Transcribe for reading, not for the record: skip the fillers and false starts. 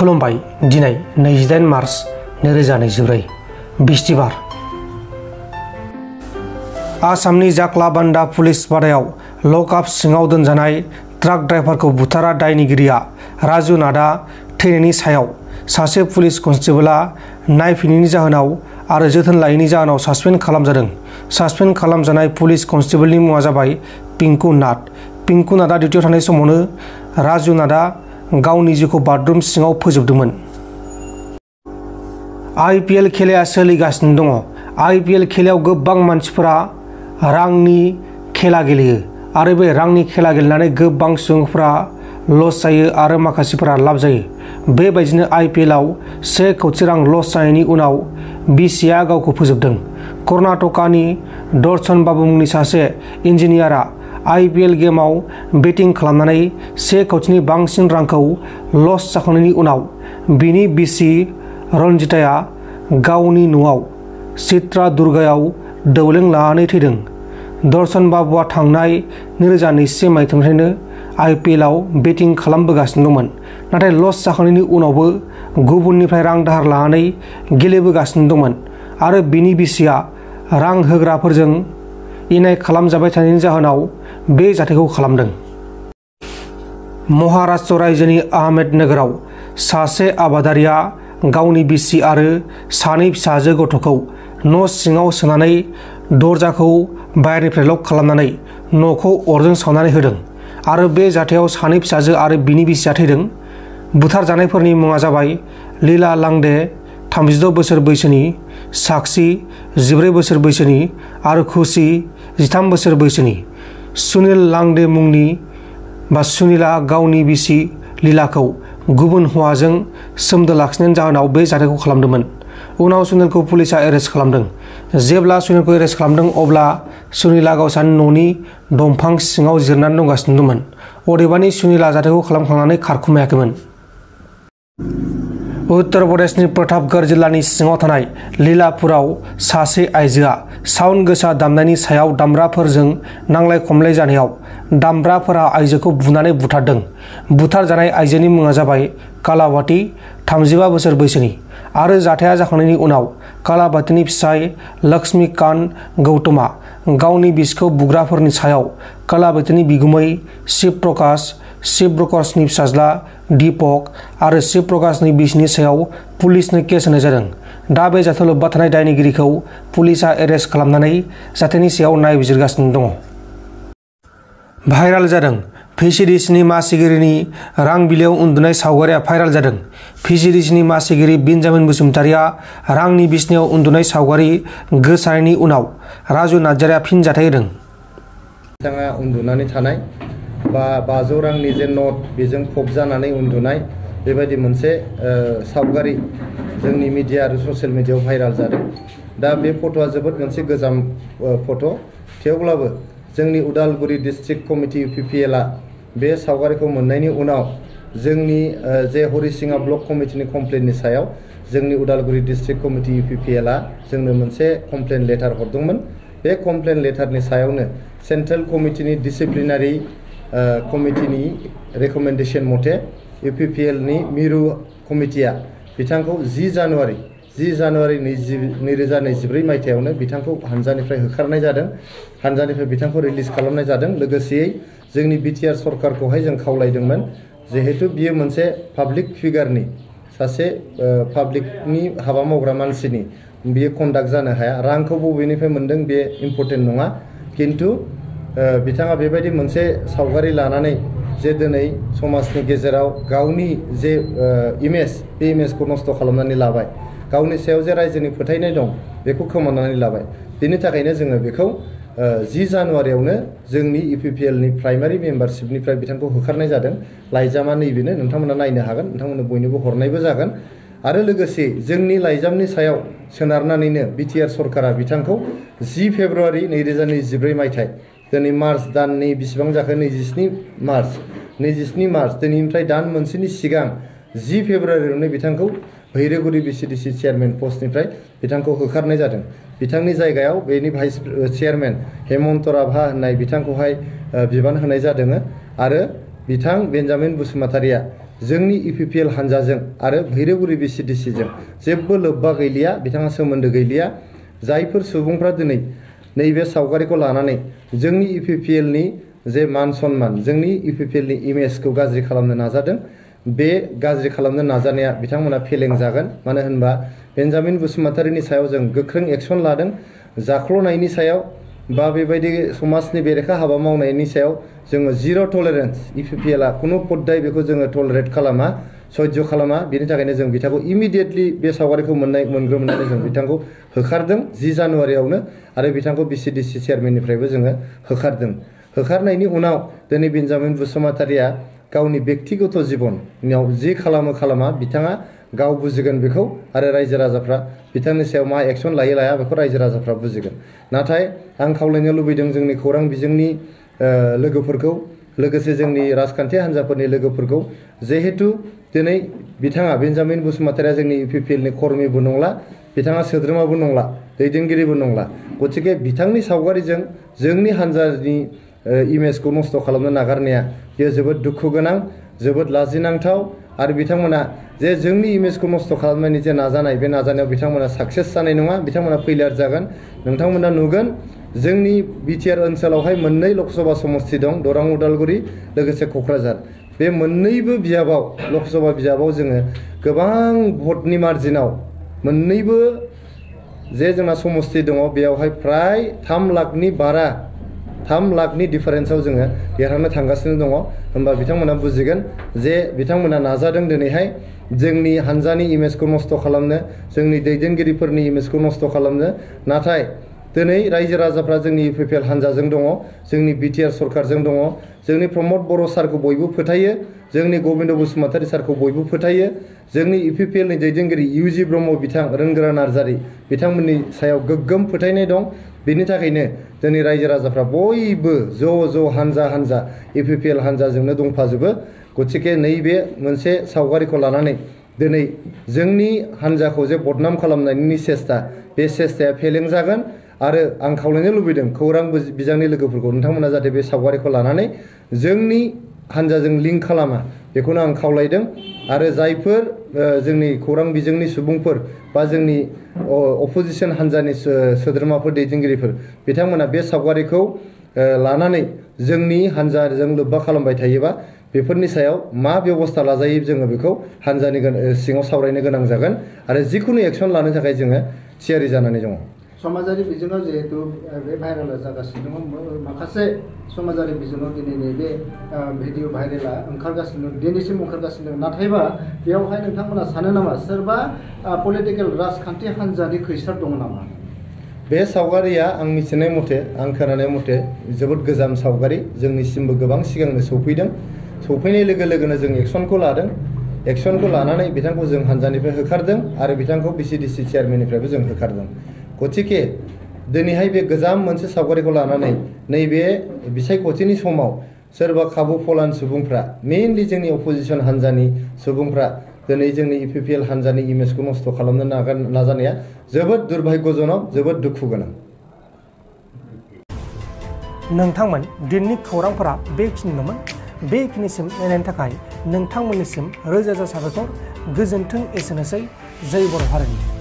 खुलुमबाय। दिनै 28 मार्च 2024 बिस्तिबार। आसामनि जाकलाबान्दा पुलिस बादायाव लकआप सिङाव दोनजानाय ट्राक ड्राइभारखौ बुथारा दायनिगिरिया राजु नाथआ थैनायनि सायाव सासे पुलिस कनस्टेबलआ नायफिनैनि जाहोनाव आरो जोथोन लायैनि जाहोनाव सासपेन्ड खालामजादों। सासपेन्ड खालामजानाय पुलिस कनस्टेबलनि मुङा जाबाय पिंकु नाथ। पिंकु नाथआ डिउटियाव थानाय समावनो राजु नाथआ गावनि जिउखौ बाथरुम सिङाव फोजोबदोंमोन। IPL खेलाया सोलिगासिनो दङ। IPL खेलायाव गोबां मानसिफोरा रांनि खेला गेलेयो आरो बे रांनि खेला गेलेनानै गोबां सुबुंफोरा लस जायो आरो माखासेफोरा लाब जायो। बेबायदिनो IPLआव 1 कौटि रां लस जानायनि उनाव बिसिआ गावखौ फोजोबदों। कर्नाटकानि दर्शन बाबु मुंनि सासे इन्जिनियारा IPL गेमाव बेटिं खालामनानै 1 कौटिनि बांसिन रांखौ लस जाखांनायनि उनाव बिनि बिसि रन्जिताया गावनि न'आव चित्रादुर्गायाव दौलें लानानै थैदों। दर्शन बाबुआ थांनाय 2021 मायथाइनिफ्रायनो IPLआव बेटिं खालामबोगासिनो दंमोन, नाथाय लस जाखांनायनि उनावबो गुबुननिफ्राय रां दाहार लानानै गेलेबोगासिनो दंमोन आरो बिनि बिसिया रां होग्राफोरजों इनाय खालामजाबाय थानायनि जाहोनाव बे जाथायखौ खालामदों। महाराष्ट्र रायजोनि आहमेदनगराव सासे आबादारिया गावनि बिसि आरो 2 फिसाजो गथ'खौ न' सिङाव सोनानै दरजाखौ बायहेरनिफ्राय लक खालामनानै न'खौ अरजों सावनानै होदों आरो बे जाथायाव 2 फिसाजो आरो बिनि बिसिया थैदों। बुथारजानायफोरनि मुङा जाबाय लीला लांडे 36 बोसोर बैसोनि, साक्षी 14 बोसोर बैसोनि आरो खुशी 13 बोसोर बैसोनि। सुनील लांडे मुंनि सुनीलआ गावनि बिसि लीलाखौ गुबुन हौवाजों सोमोन्दो लाखिनायनि जाहोनाव बे जाथायखौ खालामदोंमोन। उनाव सुनीलखौ पुलिसआ एरेस्ट खालामदों। जेब्ला सुनीलखौ एरेस्ट खालामदों अब्ला सुनीलआ गावसानि न'नि दंफां सिङाव जिरायनानै दंगासिनो दंमोन। अदेबानि सुनीलआ जाथायखौ खालामखांनानै खारखुमायाखैमोन। उत्तर प्रदेशनि प्रतापगढ़ जिल्लानि सिङाव थानाय लीलापुराव सासे आइजोआ साउन्ड गोसा दामनायनि सायाव दामग्राफोरजों नांलाय खमलाय जानायाव दामग्राफोरा आइजोखौ बुनानै बुथारदों। बुथारजानाय आइजोनि मुङा जाबाय कालावाती 35 बोसोर बैसोनि आरो जाथाया जाखांनायनि उनाव कालावातीनि फिसाय लक्ष्मीकान्त गौतमआ गावनि बिसिखौ बुग्राफोरनि सायाव कालावातीनि बिगुमै शिवप्रकाशनि फिसाज्ला दीपक आरो शिवप्रकाशनि बिसिनि सायाव पुलिसनो केस होनाय जादों। दा बे जाथायाव लोब्बा थानाय दायनिगिरिखौ पुलिसआ एरेस्ट खालामनानै जाथायनि सायाव नायबिजिरगासिनो दङ। भाइराल जादों। VCDCनि मासिगिरिनि रां बिलाइयाव उन्दुनाय सावगारिया भाइराल जादों। VCDCनि मासिगिरि बेन्जामिन बसुमतारिया रांनि बिसनायाव उन्दुनाय सावगारि गोसारनायनि उनाव राजु नार्जारिया फिन जाथाय होदों। बिथाङा उन्दुनानै थानाय बा 500 रांनि जे नट बेजों फबजानानै उन्दुनाय बेबायदि मोनसे सावगारि जोंनि मिडिया आरो ससियेल मिडियायाव भाइराल जादों। दा बे फट'आ जोबोद मोनसे गोजाम फट', थेवब्लाबो जोंनि उदालगुरि डिस्ट्रिक्ट कमिटि IPLआ बे सावगारिखौ मोननायनि उनाव जोंनि जे हरिसिङा ब्लक कमिटिनि कमप्लेननि सायाव जोंनि उदालगुरि डिस्ट्रिक्ट कमिटि IPLआ जोंनो मोनसे कमप्लेन लेटार हरदोंमोन। बे कमप्लेन लेटारनि सायावनो सेन्ट्रेल कमिटिनि डिसिप्लिनारि कमिटिनि रेकमेन्डेसन मथे IPLनि मिरु कमिटिया बिथांखौ 10 जानुवारि 2024 मायथाइयावनो बिथांखौ हानजानिफ्राय होखारनाय जादों। हानजानिफ्राय बिथांखौ रिलिज खालामनाय जादों। लोगोसेयै जोंनि BTR सरकारखौहाय जों खावलायदोंमोन, जिहेतु बियो मोनसे पाब्लिक फिगारनि सासे पाब्लिकनि हाबा मावग्रा मानसिनि बियो कन्डाक्ट जानो हाया। रांखौ बबेनिफ्राय मोनदों बे इम्पर्टेन्ट नङा, किन्तु बिथाङा बेबायदि मोनसे सावगारि लानानै जे दिनै समाजनि गेजेराव गावनि जे इमेज बे इमेजखौ नस्थ' खालामनानै लाबाय, गावनि सायाव जे रायजोनि फोथायनाय दं बेखौ खोमानानै लाबाय। बेनि थाखायनो जोङो बेखौ 10 जानुवारियावनो जोंनि IPLनि प्राइमारि मेम्बारशिपनिफ्राय बिथांखौ होखारनाय जादों। लाइजामा नैबेनो, नोंथांमोना नायनो हागोन, नोंथांमोननो बयनोबो हरनायबो जागोन। आरो लोगोसे जोंनि लाइजामनि सायाव सोनारनानैनो BTR सरकारा बिथांखौ 10 फेब्रुवारि 2024 मायथाइ, दिनै मार्च दाननि बेसेबां जाखो 27 मार्च दिनैनिफ्राय दान मोनसेनि सिगां 10 फेब्रुवारियावनो बिथांखौ भैरगुरि VCDC चेयारमेन पस्टनिफ्राय बिथांखौ होखारनाय जादों। बिथांनि जायगायाव बेनि भाइस चेयारमेन हेमन्त राभा होननाय बिथांखौहाय बिबान होनाय जादों आरो बिथां बेन्जामिन बसुमतारिया जोंनि IPPL हान्जाजों आरो भैरबकुंड BCDCजों जेबो लोब्बा गैलिया, बिथाङा सोमोन्दो गैलिया। जायफोर सुबुंफ्रा दिनै नैबे सावगारिखौ लानानै जोंनि IPPLनि जे मान सन्मान, जोंनि IPPLनि इमेजखौ गाज्रि खालामनो नाजादों, बे गाज्रि खालामनो नाजानाया बिथांमोना फेलें जागोन। मानो होनबा बेन्जामिन बसुमतारीनि सायाव जों गोख्रों एक्सन लादों। जाख्ल'नायनि सायाव बा बेबायदि समाजनि बेरेखा हाबा मावनायनि सायाव जोङो जिर' टलारेन्स, IPPLआ खुनु पद्दाय बेखौ जोङो टलारेट खालामा, सह्य खालामा। बेनि थाखायनो जों बिथांखौ इमिडियेटलि बे सावगारिखौ मोनग्रोमनानै जों बिथांखौ होखारदों 10 जानुवारियावनो, आरो बिथांखौ BCDC चेयारमेननिफ्रायबो जोङो होखारदों। होखारनायनि उनाव दिनै बेन्जामिन बसुमतारीया गावनि बेक्तिगत जिबनाव जि खालामा बिथाङा गाव बुजिगोन बेखौ, आरो रायजो राजाफ्रा बिथांनि सायाव मा एक्सन लायो लाया बेखौ रायजो राजाफ्रा बुजिगोन। नाथाय आं खावलायनो लुबैदों जोंनि खौरां बिजोंनि लोगोफोरखौ, लोगोसे जोंनि राजखान्थि हान्जाफोरनि लोगोफोरखौ, जिहेतु दिनै बिथाङा बेन्जामिन बसुमतारीया जोंनि IPPLनि कर्मीबो नंला, बिथाङा सोद्रोमाबो नंला, दैदेनगिरिबो नंला। गतिके बिथांनि सावगारिजों जोंनि हान्जानि इमेजखौ नस्थ' खालामनो नागारनाया बेयो जोबोद दुखु गोनां, जोबोद लाजिनांथाव। आरो बिथांमोना जे जोंनि इमेजखौ नस्थ' खालामनायनि जे नाजानाय, बे नाजानायाव बिथांमोना साक्सेस जानाय नङा, बिथांमोना फेलियर जागोन। नोंथांमोना नुगोन जोंनि बिटिआर ओनसोलावहाय मोननै लकसभा समस्ति दं, दरां उदालगुरि लोगोसे क'क्राझार। बे मोननैबो बिजाबाव, लकसभा बिजाबाव जोङो गोबां भटनि मार्जिनाव मोननैबो जे जोंना समस्ति दङ बेयावहाय फ्राय 3 लाखनि बारा, 3 लाखनि डिफारेन्सआव जोङो देरहानो थांगासिनो दङ। होमबा बिथांमोना बुजिगोन जे बिथांमोना नाजादों दिनैहाय जोंनि हान्जानि इमेजखौ नस्थ' खालामनो, जोंनि दैदेनगिरिफोरनि इमेजखौ नस्थ' खालामनो। नाथाय दिनै रायजो राजाफ्रा जोंनि IPPL हान्जाजों दङ, जोंनि बिटिआर सरकारजों दङ। जोंनि प्रमद बर' सारखौ बयबो फोथायो, जोंनि गबिन्द बसुमतारी सारखौ बयबो फोथायो, जोंनि IPPLनि दैदेनगिरि UG ब्रह्म बिथां, रोंगोरा नार्जारी बिथांमोननि सायाव गोग्गोम फोथायनाय दं। बेनि थाखायनो दिनै रायजो राजाफ्रा बयबो ज' हान्जा IPPL हान्जाजोंनो दंफाजोबो। गतिके नैबे मोनसे सावगारिखौ लानानै दिनै जोंनि हान्जाखौ जे बदनाम खालामनायनि सेस्था, बे सेस्थाया फेलें जागोन। आरो आं खावलायनो लुबैदों खौरां बिजोंनि लोगोफोरखौ, नोंथांमोना जाहाथे बे सावगारिखौ लानानै जोंनि हान्जाजों लिंक खालामा, बेखौनो आं खावलायदों। आरो जायफोर जोंनि खौरां बिजोंनि सुबुंफोर बा जोंनि अपोजिसन हान्जानि सोद्रोमाफोर, दैदेनगिरिफोर, बिथांमोना बे सावगारिखौ लानानै जोंनि हान्जाजों लोब्बा खालामबाय थायोबा बेफोरनि सायाव मा बेबस्था लाजायो जोङो बेखौ हान्जानि सिङाव सावरायनो गोनां जागोन। आरो जिखुनु एक्सन लानो थाखाय जोङो थियारि जानानै दङ। समाजारि बिजोङाव जिहेतु बे भाइरेला जागासिनो दङ, माखासे समाजारि बिजोङाव दिनै नैबे भिडिअ भाइरेला ओंखारगासिनो दं, दिनैसिम ओंखारगासिनो दं। नाथायबा बेयावहाय नोंथांमोना सानो नामा सोरबा पलिटिकेल राजखान्थि हान्जानि खैसार दङ नामा? बे सावगारिया आं मिथिनाय मथे, आं खोनानाय मथे जोबोद गोजाम सावगारि, जोंनिसिमबो गोबां सिगांनो सौफैदों। सौफैनाय लोगो लोगोनो जों एक्सनखौ लादों। एक्सनखौ लानानै बिथांखौ जों हान्जानिफ्राय होखारदों आरो बिथांखौ BCDC चेयारमेननिफ्रायबो जों होखारदों। गतिके दिनैहाय बे गोजाम मोनसे सावगारिखौ लानानै नैबे बिसायख'थिनि समाव सोरबा खाबु फलान सुबुंफ्रा, मेइनलि जोंनि अपोजिसन हान्जानि सुबुंफ्रा दिनै जोंनि IPPL हान्जानि इमेजखौ नस्थ' खालामनो नाजानाया जोबोद दुर्भाग्यजनक, जोबोद दुखु गोनां। नोंथांमोन दिनैनि खौरांफोरा बेखिनिल'मोन। बेखिनिसिम नायनायनि थाखाय नोंथांमोननिसिम रोजा रोजा साबायखर। गोजोन्थों। एसेनोसै। जय बर' हारिनि।